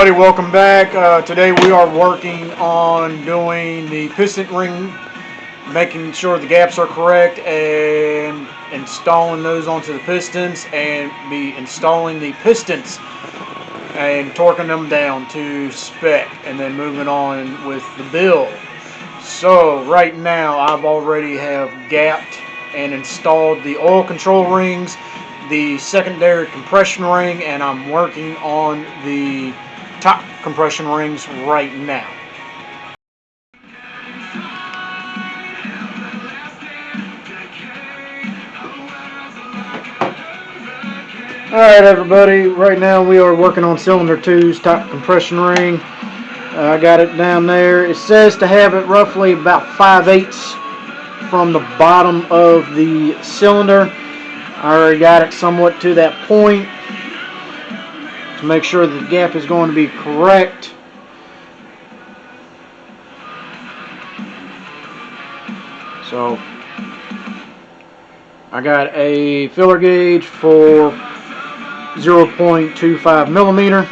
everybody, welcome back. Today we are working on doing the piston ring, making sure the gaps are correct and installing those onto the pistons, and be installing the pistons and torquing them down to spec, and then moving on with the build. So right now I've already have gapped and installed the oil control rings, the secondary compression ring, and I'm working on the top compression rings right now. Alright everybody, right now we are working on cylinder 2's top compression ring. I got it down there. It says to have it roughly about 5/8 from the bottom of the cylinder. I already got it somewhat to that point to make sure that the gap is going to be correct. So I got a filler gauge for 0.25 millimeter.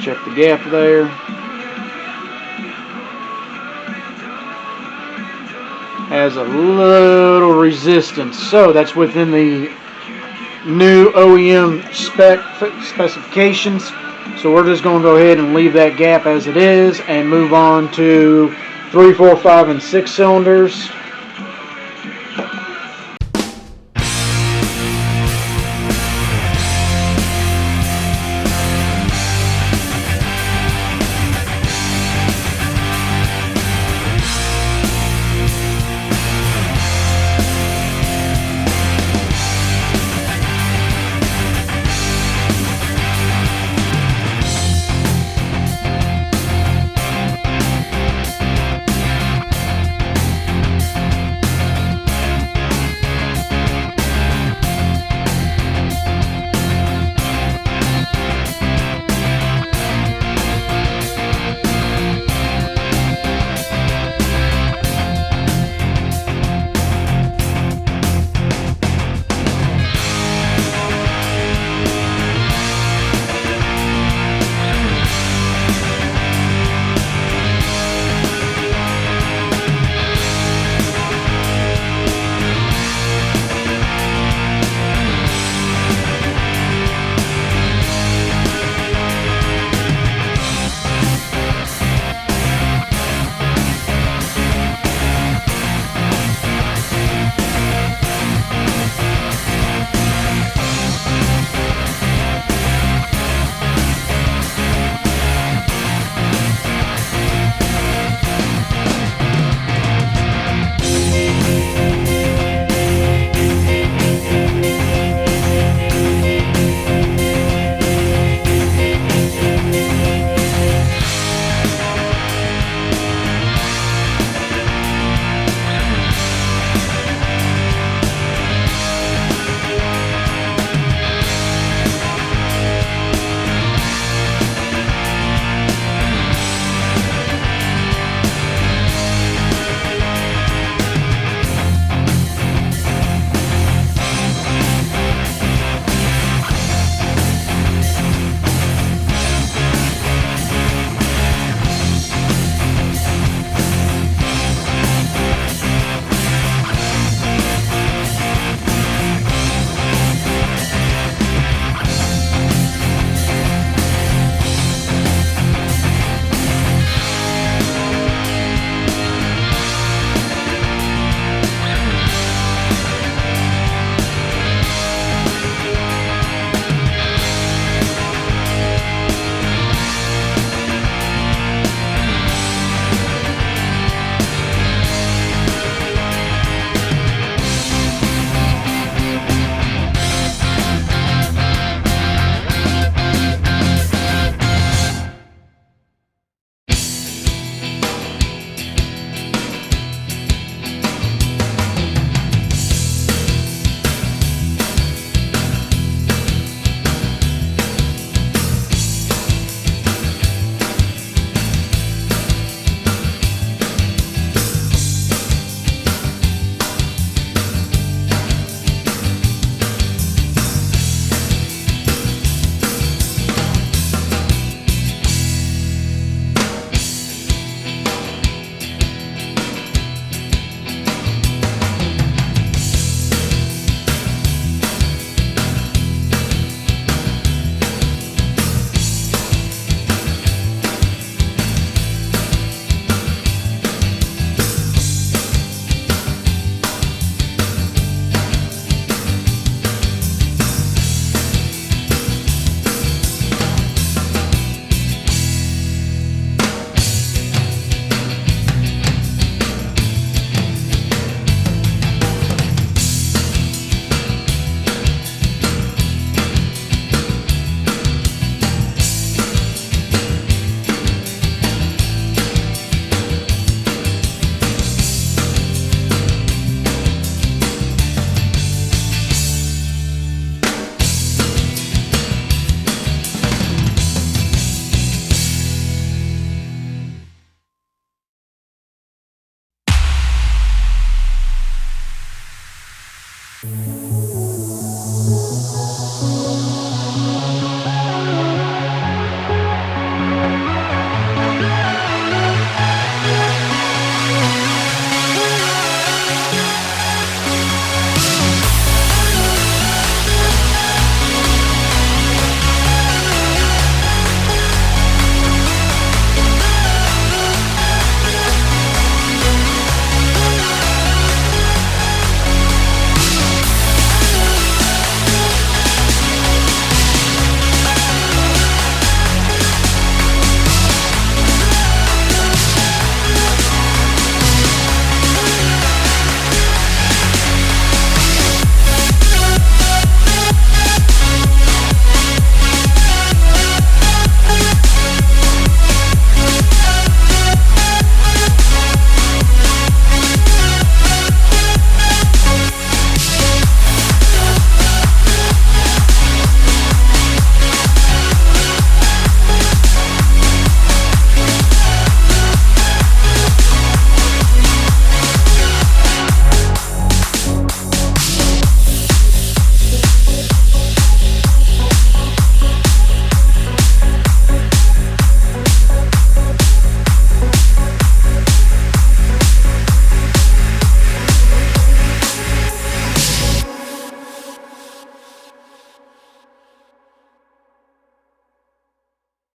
Check the gap there. Has a little resistance, so that's within the new OEM specifications. So we're just going to go ahead and leave that gap as it is and move on to 3, 4, 5, and 6 cylinders.